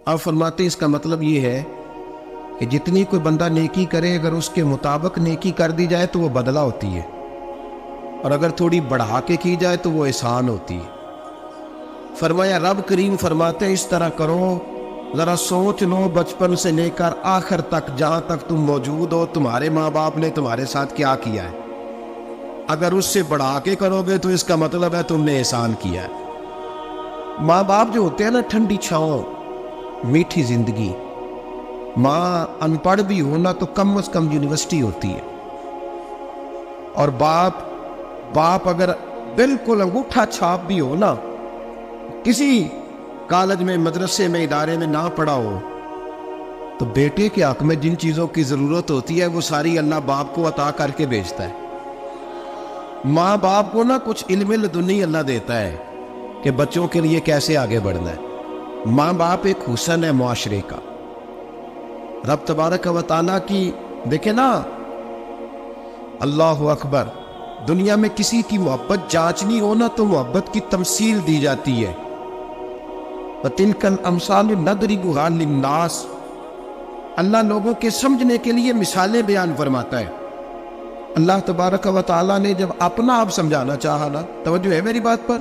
آپ فرماتے ہیں اس کا مطلب یہ ہے کہ جتنی کوئی بندہ نیکی کرے اگر اس کے مطابق نیکی کر دی جائے تو وہ بدلہ ہوتی ہے، اور اگر تھوڑی بڑھا کے کی جائے تو وہ احسان ہوتی ہے۔ فرمایا رب کریم فرماتے ہیں اس طرح کرو، ذرا سوچ لو بچپن سے لے کر آخر تک جہاں تک تم موجود ہو تمہارے ماں باپ نے تمہارے ساتھ کیا کیا ہے۔ اگر اس سے بڑھا کے کرو گے تو اس کا مطلب ہے تم نے احسان کیا ہے۔ ماں باپ جو ہوتے ہیں نا، ٹھنڈی چھاؤں، میٹھی زندگی۔ ماں ان پڑھ بھی ہونا تو کم از کم یونیورسٹی ہوتی ہے، اور باپ اگر بالکل انگوٹھا چھاپ بھی ہو نا، کسی کالج میں مدرسے میں ادارے میں نہ پڑھا ہو، تو بیٹے کے حق میں جن چیزوں کی ضرورت ہوتی ہے وہ ساری اللہ باپ کو عطا کر کے بھیجتا ہے۔ ماں باپ کو نا کچھ علم لدنی اللہ دیتا ہے کہ بچوں کے لیے کیسے آگے بڑھنا ہے۔ ماں باپ ایک حسن ہے معاشرے کا۔ رب تبارک و تعالیٰ کی دیکھیں نا، اللہ اکبر، دنیا میں کسی کی محبت جانچنی ہو نا تو محبت کی تمثیل دی جاتی ہے۔ وَتِلْكَ الْأَمْثَالُ نَضْرِبُهَا لِلنَّاسِ، اللہ لوگوں کے سمجھنے کے لیے مثالیں بیان فرماتا ہے۔ اللہ تبارک و تعالیٰ نے جب اپنا آپ سمجھانا چاہا نا، توجہ ہے میری بات پر،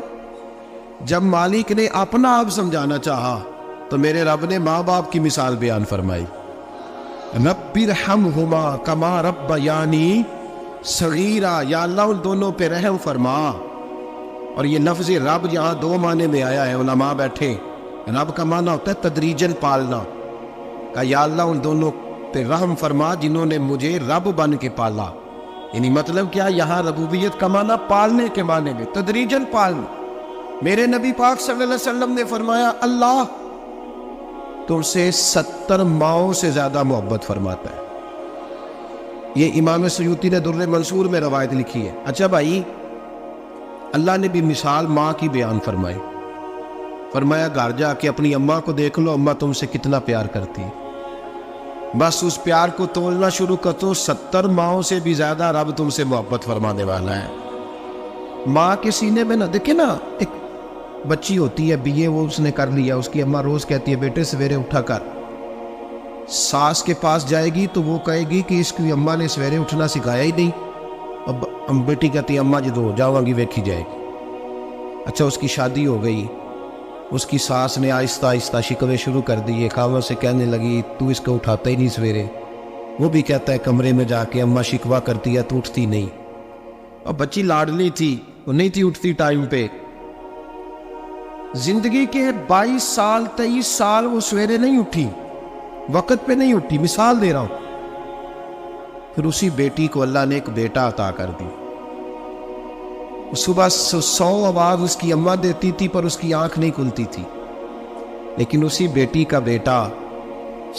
جب مالک نے اپنا آپ سمجھانا چاہا تو میرے رب نے ماں باپ کی مثال بیان فرمائی۔ رب ارحمہما کما ربیانی صغیرا، یا اللہ ان دونوں پہ رحم فرما۔ اور یہ لفظ رب یہاں دو معنی میں آیا ہے، علماء بیٹھے، رب کا معنی ہوتا ہے تدریجن پالنا، کہ یا اللہ ان دونوں پہ رحم فرما جنہوں نے مجھے رب بن کے پالا۔ یعنی مطلب کیا، یہاں ربوبیت کا معنی پالنے کے معنی میں، تدریجن پالنا۔ میرے نبی پاک صلی اللہ علیہ وسلم نے فرمایا اللہ تم سے 70 ماؤں سے زیادہ محبت فرماتا ہے۔ یہ امام سیوطی نے در منصور میں روایت لکھی ہے۔ اچھا بھائی، اللہ نے بھی مثال ماں کی بیان فرمائی، فرمایا گھر جا کے اپنی اماں کو دیکھ لو، اماں تم سے کتنا پیار کرتی ہے، بس اس پیار کو تولنا شروع کر دو، 70 ماؤں سے بھی زیادہ رب تم سے محبت فرمانے والا ہے۔ ماں کے سینے میں نہ دیکھیں نا، ایک بچی ہوتی ہے BA، وہ اس نے کر لیا، اس کی اماں روز کہتی ہے بیٹے سویرے اٹھا کر، ساس کے پاس جائے گی تو وہ کہے گی کہ اس کی اماں نے سویرے اٹھنا سکھایا ہی نہیں، اب بیٹی کہتی ہے اماں جدو جاؤں گی ویکھی جائے گی۔ اچھا اس کی شادی ہو گئی، اس کی ساس نے آہستہ آہستہ شکوے شروع کر دیے، خاوند سے کہنے لگی تو اس کو اٹھاتا ہی نہیں سویرے، وہ بھی کہتا ہے کمرے میں جا کے اماں شکوہ کرتی ہے تو اٹھتی نہیں۔ اور بچی لاڈلی تھی، وہ نہیں تھی اٹھتی ٹائم پہ۔ زندگی کے 22 سال 23 سال وہ سویرے نہیں اٹھی، وقت پہ نہیں اٹھی، مثال دے رہا ہوں۔ پھر اسی بیٹی کو اللہ نے ایک بیٹا عطا کر دی۔ صبح 100 آواز اس کی اماں دیتی تھی پر اس کی آنکھ نہیں کھلتی تھی، لیکن اسی بیٹی کا بیٹا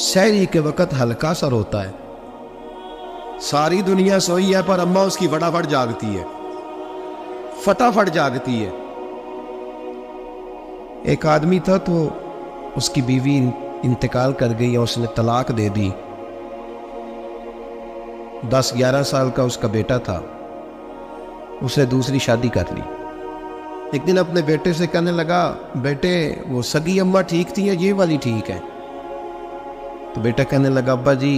سحری کے وقت ہلکا سا روتا ہے، ساری دنیا سوئی ہے پر اماں اس کی فٹافٹ جاگتی ہے، فٹافٹ جاگتی ہے۔ ایک آدمی تھا تو اس کی بیوی انتقال کر گئی اور اس نے طلاق دے دی، 10-11 سال کا اس کا بیٹا تھا، اسے دوسری شادی کر لی۔ ایک دن اپنے بیٹے سے کہنے لگا بیٹے وہ سگی اماں ٹھیک تھی یا یہ والی ٹھیک ہے؟ تو بیٹا کہنے لگا ابا جی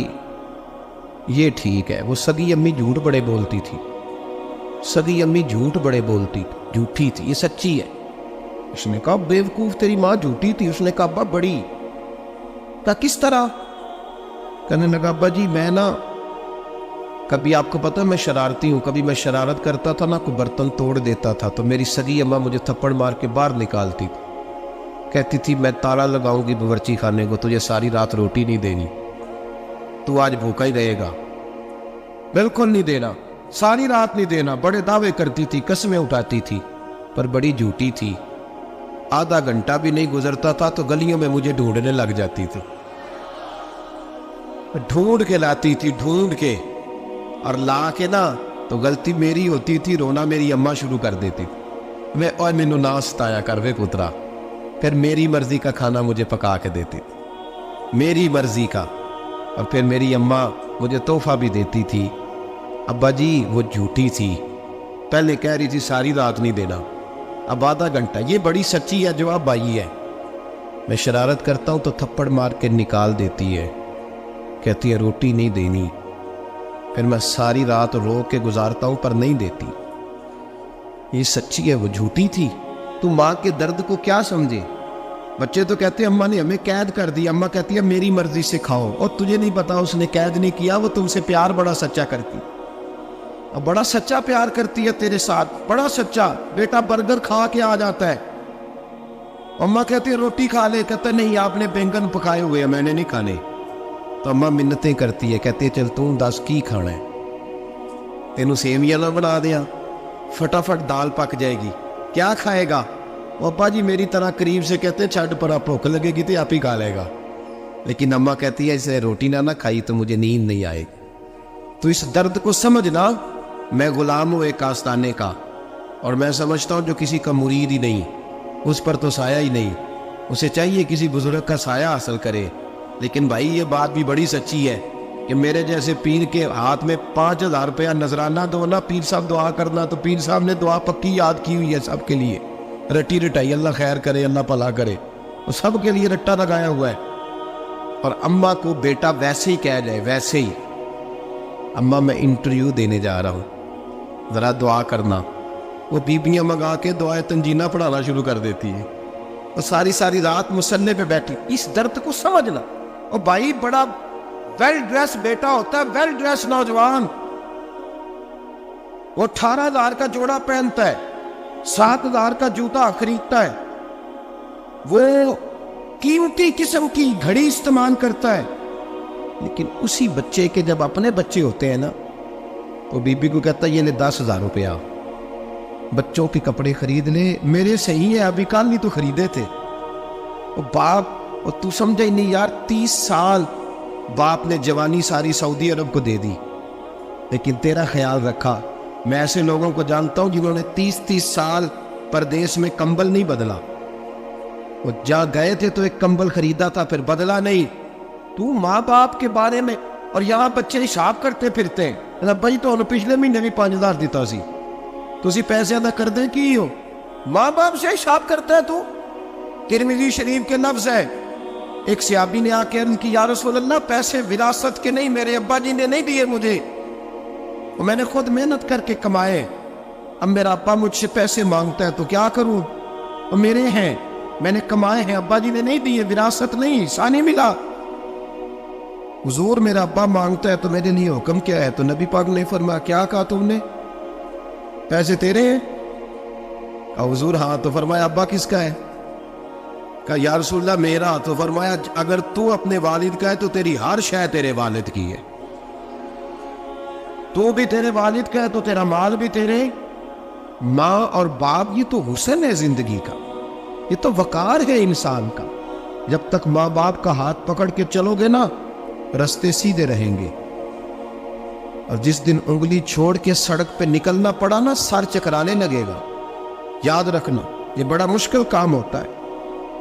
یہ ٹھیک ہے، وہ سگی امی جھوٹ بڑے بولتی تھی، سگی امی جھوٹ بڑے بولتی، جھوٹی تھی، یہ سچی ہے۔ اس نے کہا بیوقوف تیری ماں جھوٹی تھی؟ اس نے کہا ابا بڑی۔ کہا کس طرح؟ کہنے لگا ابا جی میں نا کبھی، آپ کو پتہ میں شرارتی ہوں، کبھی میں شرارت کرتا تھا نا، کوئی برتن توڑ دیتا تھا تو میری سگی اماں مجھے تھپڑ مار کے باہر نکالتی تھی، کہتی تھی میں تالا لگاؤں گی باورچی خانے کو، تجھے ساری رات روٹی نہیں دینی، تو آج بھوکا ہی رہے گا، بالکل نہیں دینا، ساری رات نہیں دینا۔ بڑے دعوے کرتی تھی، قسمیں اٹھاتی تھی، پر بڑی جھوٹی تھی۔ آدھا گھنٹہ بھی نہیں گزرتا تھا تو گلیوں میں مجھے ڈھونڈنے لگ جاتی تھی، ڈھونڈ کے لاتی تھی، ڈھونڈ کے، اور لا کے نا تو غلطی میری ہوتی تھی، رونا میری اماں شروع کر دیتی تھی، میں اور مینو نہ ستایا کر وے پترا، پھر میری مرضی کا کھانا مجھے پکا کے دیتی تھی، میری مرضی کا، اور پھر میری اماں مجھے تحفہ بھی دیتی تھی۔ ابا جی وہ جھوٹی تھی، پہلے کہہ رہی تھی ساری رات نہیں دینا، اب آدھا گھنٹہ، یہ بڑی سچی ہے جو اب آئی ہے۔ میں شرارت کرتا ہوں تو تھپڑ مار کے نکال دیتی ہے، کہتی ہے روٹی نہیں دینی۔ پھر میں ساری رات رو کے گزارتا ہوں پر نہیں دیتی۔ یہ سچی ہے وہ جھوٹی تھی؟ تو ماں کے درد کو کیا سمجھے؟ بچے تو کہتے ہیں اماں نے ہمیں قید کر دی، اماں کہتی ہے میری مرضی سے کھاؤ، اور تجھے نہیں پتا اس نے قید نہیں کیا، وہ تم سے پیار بڑا سچا کرتی، اور بڑا سچا پیار کرتی ہے تیرے ساتھ، بڑا سچا۔ بیٹا برگر کھا کے آ جاتا ہے، اماں کہتی ہے روٹی کھا لے، کہتا ہے نہیں آپ نے بینگن پکائے ہوئے ہیں میں نے نہیں کھانے۔ تو اماں منتیں کرتی ہے، کہتی ہے چل تم دس کی کھانا ہے، تینوں سیویاں نہ بنا دیا، فٹافٹ دال پک جائے گی، کیا کھائے گا؟ ابا جی میری طرح قریب سے کہتے ہیں چھڈ پڑا، بھوک لگے گی تو آپ ہی کھا لے گا۔ لیکن اماں کہتی ہے اسے روٹی نہ کھائی تو مجھے نیند نہیں آئے گی۔ تو اس درد کو سمجھنا، میں غلام ہوں ایک آستانے کا، اور میں سمجھتا ہوں جو کسی کا مرید ہی نہیں اس پر تو سایہ ہی نہیں، اسے چاہیے کسی بزرگ کا سایہ حاصل کرے۔ لیکن بھائی یہ بات بھی بڑی سچی ہے کہ میرے جیسے پیر کے ہاتھ میں 5000 روپیہ نذرانہ دو نا، پیر صاحب دعا کرنا، تو پیر صاحب نے دعا پکی یاد کی ہوئی ہے سب کے لیے، رٹی رٹائی، اللہ خیر کرے اللہ بھلا کرے، وہ سب کے لیے رٹا لگایا ہوا ہے۔ اور اماں کو بیٹا ویسے ہی کہہ جائے، ویسے ہی اماں میں انٹرویو دینے جا رہا ہوں ذرا دعا کرنا، وہ بیبیاں منگا کے دعائے تنجینہ پڑھانا شروع کر دیتی ہے، اور ساری ساری رات مسلح پہ بیٹھی۔ اس درد کو سمجھنا۔ اور بھائی بڑا ویل ڈریس بیٹا ہوتا ہے، ویل ڈریس نوجوان، وہ 18,000 کا جوڑا پہنتا ہے، 7,000 کا جوتا خریدتا ہے، وہ قیمتی قسم کی گھڑی استعمال کرتا ہے، لیکن اسی بچے کے جب اپنے بچے ہوتے ہیں نا تو بی بی کو کہتا ہے یہ لے 10,000 روپیہ، بچوں کے کپڑے خرید لے، میرے صحیح ہے ابھی کل نہیں تو خریدے تھے۔ اور باپ، اور تو سمجھے نہیں یار، 30 سال باپ نے جوانی ساری سعودی عرب کو دے دی، لیکن تیرا خیال رکھا۔ میں ایسے لوگوں کو جانتا ہوں جنہوں نے 30 سال پردیس میں کمبل نہیں بدلا، وہ جا گئے تھے تو ایک کمبل خریدا تھا پھر بدلا نہیں۔ تو ماں باپ کے بارے میں، اور یہاں بچے حساب کرتے پھرتے ہیں، ربا جی تو پچھلے مہینے بھی 5,000 دیتا سی، تو اسی پیسے ادا کر دیں کی ہو، ماں باپ سے حساب کرتا ہے تو۔ ترمذی شریف کے لفظ ہے، ایک صحابی نے آ کے عرض کی یا رسول اللہ پیسے وراثت کے نہیں، میرے ابا جی نے نہیں دیے مجھے، میں نے خود محنت کر کے کمائے، اب میرا ابا مجھ سے پیسے مانگتا ہے تو کیا کروں، وہ میرے ہیں، میں نے کمائے ہیں، ابا جی نے نہیں دیے، وراثت نہیں، ثانی ملا۔ حضور میرا ابا مانگتا ہے تو میرے لیے حکم کیا ہے؟ تو نبی پاک نے فرمایا کیا کہا تم نے؟ پیسے تیرے ہیں؟ کہا حضور ہاں، تو فرمایا ابا کس کا ہے؟ کہا یا رسول اللہ میرا، تو فرمایا اگر تو اپنے والد کا ہے تو تیری ہر شے تیرے والد کی ہے، تو بھی تیرے والد کا ہے تو تیرا مال بھی تیرے۔ ماں اور باپ یہ تو حسن ہے زندگی کا، یہ تو وقار ہے انسان کا۔ جب تک ماں باپ کا ہاتھ پکڑ کے چلو گے نا رستے سیدھے رہیں گے، اور جس دن انگلی چھوڑ کے سڑک پہ نکلنا پڑا نا سر چکرانے لگے گا۔ یاد رکھنا یہ بڑا مشکل کام ہوتا ہے،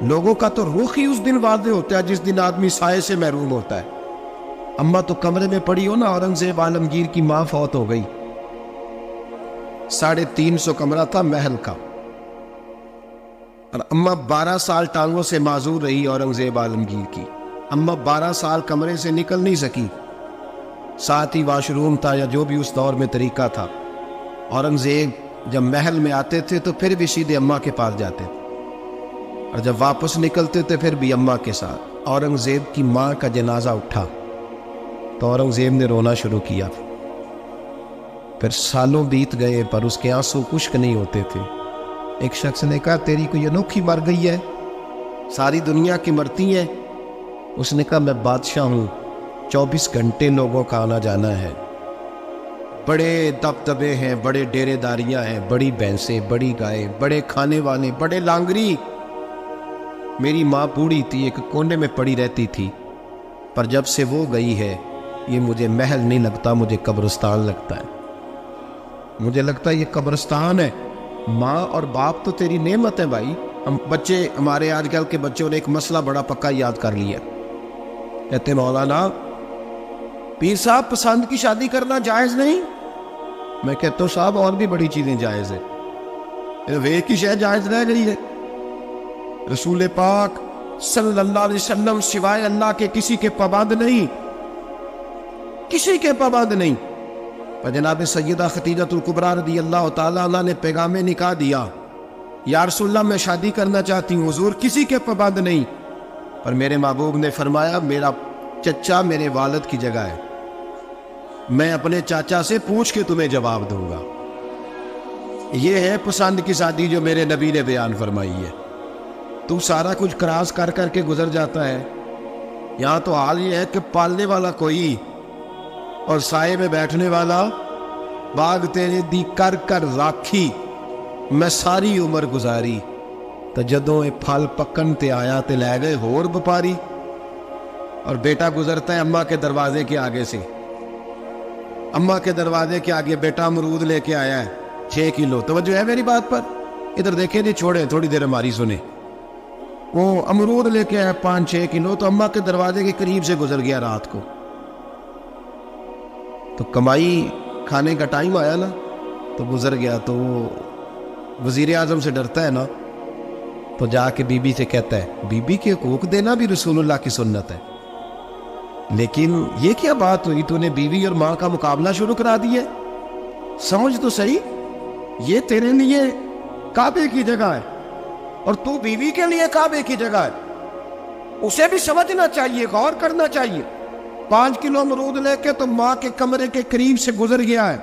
لوگوں کا تو رخ ہی اس دن واضح ہوتا ہے جس دن آدمی سائے سے محروم ہوتا ہے۔ اماں تو کمرے میں پڑی ہو نا، اورنگزیب عالمگیر کی ماں فوت ہو گئی، 350 کمرہ تھا محل کا، اور اماں 12 سال ٹانگوں سے معذور رہی اورنگزیب عالمگیر کی۔ اماں 12 سال کمرے سے نکل نہیں سکی، ساتھ ہی واش روم تھا یا جو بھی اس دور میں طریقہ تھا۔ اورنگزیب جب محل میں آتے تھے تو پھر بھی سیدھے اماں کے پاس جاتے تھے، اور جب واپس نکلتے تھے پھر بھی اماں کے ساتھ۔ اورنگزیب کی ماں کا جنازہ اٹھا تو اورنگزیب نے رونا شروع کیا، پھر سالوں بیت گئے پر اس کے آنسو خشک نہیں ہوتے تھے۔ ایک شخص نے کہا تیری کوئی انوکھی مر گئی ہے، ساری دنیا کی مرتی ہیں؟ اس نے کہا میں بادشاہ ہوں، 24 گھنٹے لوگوں کا آنا جانا ہے، بڑے دبدبے ہیں، بڑے ڈیرے داریاں ہیں، بڑی بھینسیں، بڑی گائے، بڑے کھانے والے، بڑے لانگری۔ میری ماں بوڑھی تھی، ایک کونے میں پڑی رہتی تھی، پر جب سے وہ گئی ہے یہ مجھے محل نہیں لگتا، مجھے قبرستان لگتا ہے، مجھے لگتا ہے یہ قبرستان ہے۔ ماں اور باپ تو تیری نعمت ہے بھائی۔ ہم بچے، ہمارے آج کل کے بچوں نے ایک مسئلہ بڑا پکا یاد کر لیا، کہتے مولانا پیر صاحب پسند کی شادی کرنا جائز نہیں؟ میں کہتا ہوں صاحب اور بھی بڑی چیزیں جائز ہیں، ایک ہی شے جائز رہ گئی ہے۔ رسول پاک صلی اللہ علیہ وسلم سوائے اللہ کے کسی کے پابند نہیں، کسی کے پابند نہیں۔ پر جناب سیدہ خدیجہ الکبریٰ رضی اللہ تعالیٰ عنہ نے پیغام نکاح دیا، یا رسول اللہ میں شادی کرنا چاہتی ہوں، حضور کسی کے پابند نہیں۔ پر میرے محبوب نے فرمایا میرا چچا میرے والد کی جگہ ہے، میں اپنے چاچا سے پوچھ کے تمہیں جواب دوں گا۔ یہ ہے پسند کی شادی جو میرے نبی نے بیان فرمائی ہے۔ تو سارا کچھ کراس کر کر کے گزر جاتا ہے، یہاں تو حال یہ ہے کہ پالنے والا کوئی اور سائے میں بیٹھنے والا، باغ تیرے دی کر کر راکھی میں ساری عمر گزاری، تو جدوں اے پھل پکن تے آیا تے لے گئے ہور بپاری۔ اور بیٹا گزرتا ہے اماں کے دروازے کے آگے سے، اماں کے دروازے کے آگے بیٹا امرود لے کے آیا ہے 6 کلو۔ توجہ ہے میری بات پر؟ ادھر دیکھیں نہیں، چھوڑیں تھوڑی دیر ہماری سنیں۔ وہ امرود لے کے آیا 5-6 کلو، تو اماں کے دروازے کے قریب سے گزر گیا رات کو۔ تو کمائی کھانے کا ٹائم آیا نا، تو گزر گیا۔ تو وہ وزیر اعظم سے ڈرتا ہے نا، تو جا کے بی بی سے کہتا ہے بی بی کے حقوق دینا بھی رسول اللہ کی سنت ہے، لیکن یہ کیا بات ہوئی، تو نے بیوی اور ماں کا مقابلہ شروع کرا دیا ہے؟ سمجھ تو صحیح، یہ تیرے لیے کعبے کی جگہ ہے اور تو بیوی کے لیے کعبے کی جگہ ہے، اسے بھی سمجھنا چاہیے، غور کرنا چاہیے۔ 5 کلو امرود لے کے تو ماں کے کمرے کے قریب سے گزر گیا ہے،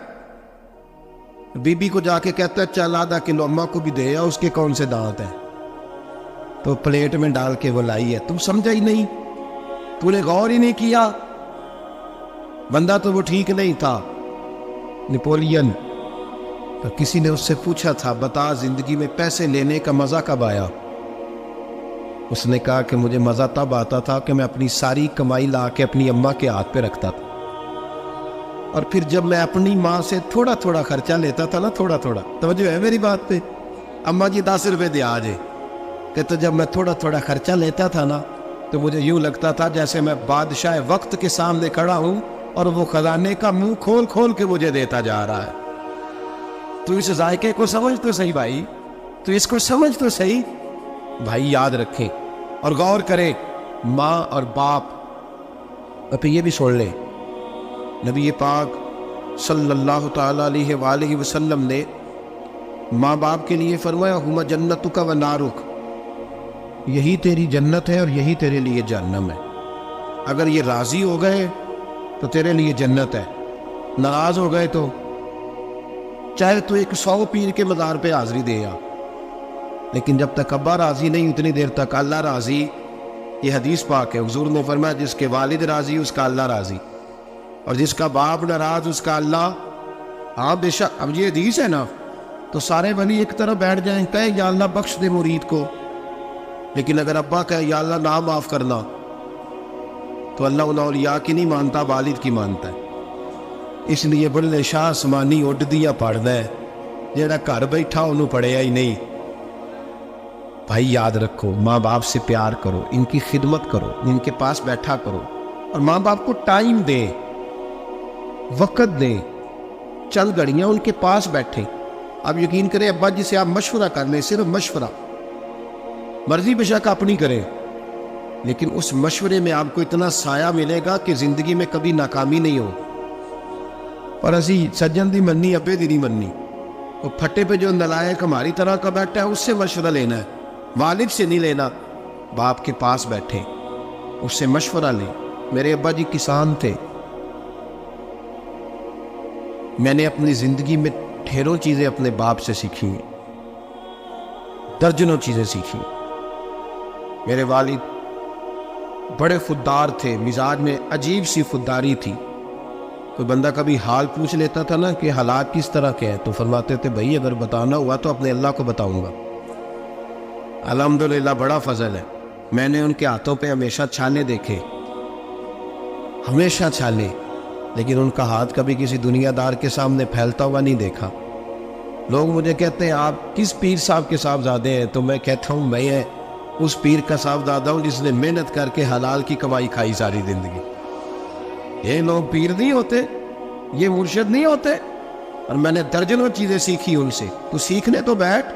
بی بی کو جا کے کہتا ہے چل آدھا کلو اماں کو بھی دے، اس کے کون سے دانت ہیں، تو پلیٹ میں ڈال کے وہ لائی ہے۔ تم سمجھا ہی نہیں، تو نے غور ہی نہیں کیا۔ بندہ تو وہ ٹھیک نہیں تھا، نپولین۔ تو کسی نے اس سے پوچھا تھا بتا زندگی میں پیسے لینے کا مزہ کب آیا؟ اس نے کہا کہ مجھے مزہ تب آتا تھا کہ میں اپنی ساری کمائی لا کے اپنی اماں کے ہاتھ پہ رکھتا تھا، اور پھر جب میں اپنی ماں سے تھوڑا تھوڑا خرچہ لیتا تھا نا، تھوڑا تھوڑا، توجہ ہے میری بات پہ؟ اماں جی 10 روپے دے آجے، کہ تو جب میں تھوڑا تھوڑا خرچہ لیتا تھا نا، تو مجھے یوں لگتا تھا جیسے میں بادشاہ وقت کے سامنے کھڑا ہوں اور وہ خزانے کا منہ کھول کھول کے مجھے دیتا جا رہا ہے۔ تو اس ذائقے کو سمجھ تو صحیح بھائی، تو اس کو سمجھ تو صحیح بھائی، یاد رکھیں اور غور کریں۔ ماں اور باپ، اب یہ بھی سن لیں، نبی پاک صلی اللہ تعالیٰ علیہ وآلہ وسلم نے ماں باپ کے لیے فرمایا ہما جنتک و نارک، یہی تیری جنت ہے اور یہی تیرے لیے جہنم ہے۔ اگر یہ راضی ہو گئے تو تیرے لیے جنت ہے، ناراض ہو گئے تو چاہے تو 100 پیر کے مزار پہ حاضری دے آ، لیکن جب تک ابا راضی نہیں اتنی دیر تک اللہ راضی۔ یہ حدیث پاک ہے، حضور نے فرمایا جس کے والد راضی اس کا اللہ راضی، اور جس کا باپ ناراض اس کا اللہ۔ ہاں بے شک، اب یہ حدیث ہے نا، تو سارے ولی ایک طرف بیٹھ جائیں، کہے یا اللہ بخش دے مرید کو، لیکن اگر ابا کہے یا اللہ نہ معاف کرنا، تو اللہ انہاں اولیاء کی نہیں مانتا، والد کی مانتا ہے۔ اس لیے بڑے شاہ آسمانی اڈ دیا پڑھتا ہے، جیڑا گھر بیٹھا انہوں پڑھیا ہی نہیں۔ بھائی یاد رکھو، ماں باپ سے پیار کرو، ان کی خدمت کرو، ان کے پاس بیٹھا کرو، اور ماں باپ کو ٹائم دیں، وقت دیں، چند گھڑیاں ان کے پاس بیٹھیں۔ آپ یقین کریں ابا جی سے آپ مشورہ کر لیں، صرف مشورہ، مرضی بے شک اپنی کریں، لیکن اس مشورے میں آپ کو اتنا سایہ ملے گا کہ زندگی میں کبھی ناکامی نہیں ہو۔ پر اسی سجن دی مننی ابے دی نہیں مننی، وہ پھٹے پہ جو نلائق ہماری طرح کا بیٹھا ہے اس سے مشورہ لینا ہے، والد سے نہیں لینا۔ باپ کے پاس بیٹھے، اس سے مشورہ لیں۔ میرے ابا جی کسان تھے، میں نے اپنی زندگی میں ڈھیروں چیزیں اپنے باپ سے سیکھی ہیں، درجنوں چیزیں سیکھی۔ میرے والد بڑے خوددار تھے، مزاج میں عجیب سی خودداری تھی۔ کوئی بندہ کبھی حال پوچھ لیتا تھا نا کہ حالات کس طرح کے ہیں، تو فرماتے تھے بھائی اگر بتانا ہوا تو اپنے اللہ کو بتاؤں گا۔ الحمدللہ بڑا فضل ہے، میں نے ان کے ہاتھوں پہ ہمیشہ چھالے دیکھے، ہمیشہ چھالے، لیکن ان کا ہاتھ کبھی کسی دنیا دار کے سامنے پھیلتا ہوا نہیں دیکھا۔ لوگ مجھے کہتے ہیں آپ کس پیر صاحب کے صاحبزادے ہیں، تو میں کہتا ہوں میں اس پیر کا صاحبزادہ ہوں جس نے محنت کر کے حلال کی کمائی کھائی ساری زندگی۔ یہ لوگ پیر نہیں ہوتے، یہ مرشد نہیں ہوتے، اور میں نے درجنوں چیزیں سیکھی ان سے۔ تو سیکھنے تو بیٹھ،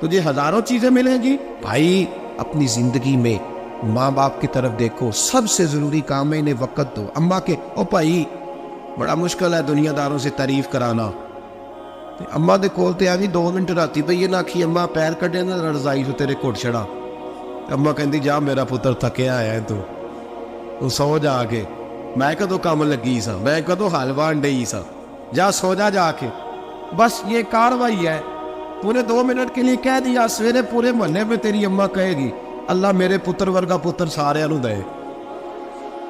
تجھے ہزاروں چیزیں ملیں گی۔ بھائی اپنی زندگی میں ماں باپ کی طرف دیکھو، سب سے ضروری کام ہے انہیں وقت دو۔ اماں کے او بھائی بڑا مشکل ہے دنیا داروں سے تعریف کرانا، اماں دے کول تے آوی 2 منٹ راتی پئی نہ آکھی اماں پیر کڈے نہ رضائی تو تیرے گھٹ چھڑا، اماں کہندی جا میرا پتر تھکیا ہے تو سو جا کے، میں کدو کام لگی سا، میں کدو حل وان ڈئی سا، جا سو جا کے۔ بس یہ کاروائی ہے، تو نے 2 منٹ کے لیے کہہ دیا، سویرے پورے محلے میں تیری اماں کہے گی اللہ میرے پتر ورگا پتر سارے نو دے،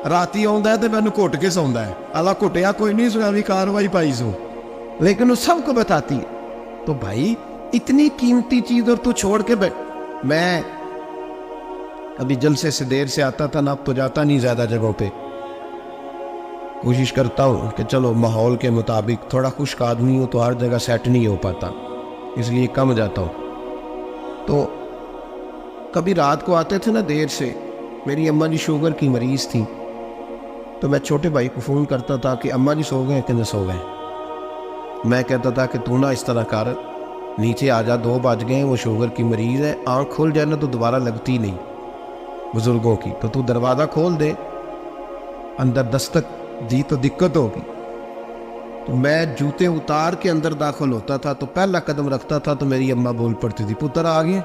راتی آندا ہے تے مینوں گھٹ کے سوندا ہے، اللہ گھٹیا کوئی نہیں سویا بھی کاروائی پائی سو، لیکن وہ سب کو بتاتی ہے۔ تو بھائی اتنی قیمتی چیز اور تو چھوڑ کے میں ابھی جلسے سے دیر سے آتا تھا نا، اب تو جاتا نہیں زیادہ جگہوں پہ، کوشش کرتا ہوں کہ چلو ماحول کے مطابق، تھوڑا خشک آدمی ہوں تو ہر جگہ سیٹ نہیں ہو پاتا، اس لیے کم جاتا ہوں۔ تو کبھی رات کو آتے تھے نا دیر سے، میری اماں جی شوگر کی مریض تھی، تو میں چھوٹے بھائی کو فون کرتا تھا کہ اماں جی سو گئے کہ نہ سو گئے، میں کہتا تھا کہ تو نہ اس طرح کر، نیچے آ جا 2 بج گئے، وہ شوگر کی مریض ہے، آنکھ کھل جائے نا تو دوبارہ لگتی نہیں بزرگوں کی، تو دروازہ کھول دے، اندر دستک دی تو دقت ہوگی۔ تو میں جوتے اتار کے اندر داخل ہوتا تھا، تو پہلا قدم رکھتا تھا تو میری اماں بول پڑتی تھی پتر آ گیا۔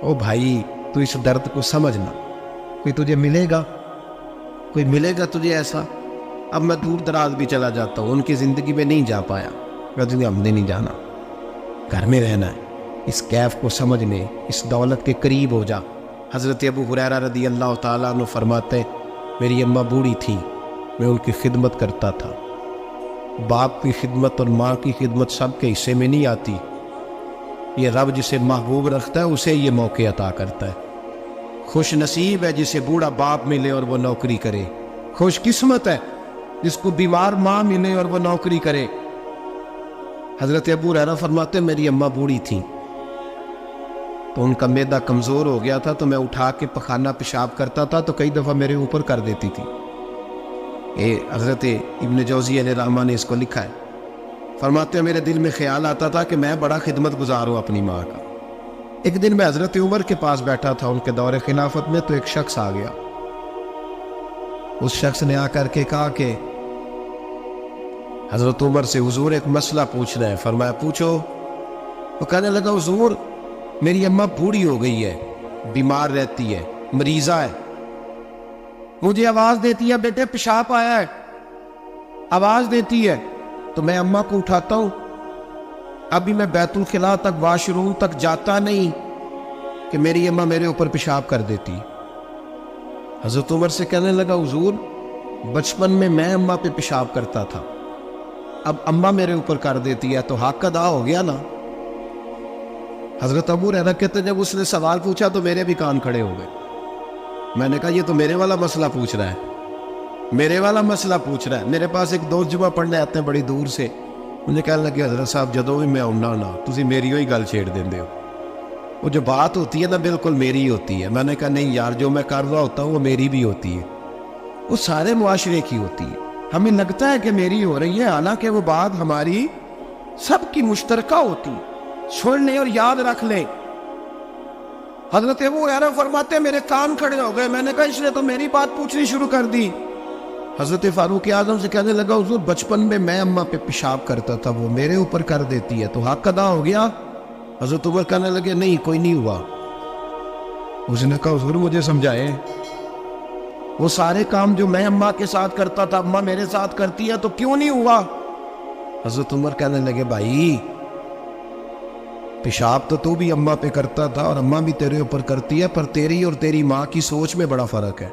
او بھائی تو اس درد کو سمجھنا، کوئی تجھے ملے گا، کوئی ملے گا تجھے ایسا؟ اب میں دور دراز بھی چلا جاتا ہوں، ان کی زندگی میں نہیں جا پایا، کہتے ہم نے نہیں جانا، گھر میں رہنا ہے، اس کیف کو سمجھ لے، اس دولت کے قریب ہو جا۔ حضرت ابو ہریرہ رضی اللہ تعالیٰ عنہ فرماتے میری اماں بوڑھی تھی، میں ان کی خدمت کرتا تھا، باپ کی خدمت اور ماں کی خدمت سب کے حصے میں نہیں آتی، یہ رب جسے محبوب رکھتا ہے اسے یہ موقع عطا کرتا ہے۔ خوش نصیب ہے جسے بوڑھا باپ ملے اور وہ نوکری کرے، خوش قسمت ہے جس کو بیمار ماں ملے اور وہ نوکری کرے۔ حضرت ابو ہریرہ فرماتے میری اماں بوڑھی تھیں تو ان کا معدہ کمزور ہو گیا تھا، تو میں اٹھا کے پخانہ پیشاب کرتا تھا تو کئی دفعہ میرے اوپر کر دیتی تھی۔ حضرت ابن جوزی علیہ الرحمہ نے اس کو لکھا ہے، فرماتے ہیں میرے دل میں خیال آتا تھا کہ میں بڑا خدمت گزار ہوں اپنی ماں کا۔ ایک دن میں حضرت عمر کے پاس بیٹھا تھا ان کے دور خلافت میں، تو ایک شخص آ گیا، اس شخص نے آ کر کے کہا کہ حضرت عمر سے حضور ایک مسئلہ پوچھنا ہے۔ فرمایا پوچھو۔ وہ کہنے لگا حضور میری اماں بوڑھی ہو گئی ہے، بیمار رہتی ہے، مریضہ ہے، مجھے آواز دیتی ہے بیٹے پیشاب آیا ہے، آواز دیتی ہے تو میں اماں کو اٹھاتا ہوں، ابھی میں بیت الخلاء تک واش روم تک جاتا نہیں کہ میری اماں میرے اوپر پیشاب کر دیتی۔ حضرت عمر سے کہنے لگا حضور بچپن میں اماں پہ پیشاب کرتا تھا، اب اماں میرے اوپر کر دیتی ہے تو حق ادا ہو گیا نا۔ حضرت ابو ہریرہ کہتے ہیں جب اس نے سوال پوچھا تو میرے بھی کان کھڑے ہو گئے، میں نے کہا یہ تو میرے والا مسئلہ پوچھ رہا ہے، میرے والا مسئلہ پوچھ رہا ہے۔ میرے پاس ایک دوست جمعہ پڑھنے آتے ہیں بڑی دور سے، مجھے کہنے لگے حضرت صاحب جدوں بھی میں آؤنا نا تسی میری ہوئی گل چھیڑ دیندے ہو، وہ جو بات ہوتی ہے نا بالکل میری ہوتی ہے۔ میں نے کہا نہیں یار جو میں کر رہا ہوتا ہوں وہ میری بھی ہوتی ہے، وہ سارے معاشرے کی ہوتی ہے، ہمیں لگتا ہے کہ میری ہو رہی ہے حالانکہ وہ بات ہماری سب کی مشترکہ ہوتی ہے، سن لیں اور یاد رکھ لیں۔ حضرت ابو ہریرہ فرماتے میرے کان کھڑے ہو گئے، میں نے کہا اس نے تو میری بات پوچھنی شروع کر دی۔ حضرت فاروق اعظم سے کہنے لگا حضور بچپن میں اماں پہ پیشاب کرتا تھا، وہ میرے اوپر کر دیتی ہے تو حق ادا ہو گیا۔ حضرت عمر کہنے لگے نہیں کوئی نہیں ہوا۔ اس نے کہا حضور مجھے سمجھائے، وہ سارے کام جو میں اماں کے ساتھ کرتا تھا اماں میرے ساتھ کرتی ہے تو کیوں نہیں ہوا؟ حضرت عمر کہنے لگے بھائی پیشاب تو بھی اماں پہ کرتا تھا اور اماں بھی تیرے اوپر کرتی ہے، پر تیری اور تیری ماں کی سوچ میں بڑا فرق ہے۔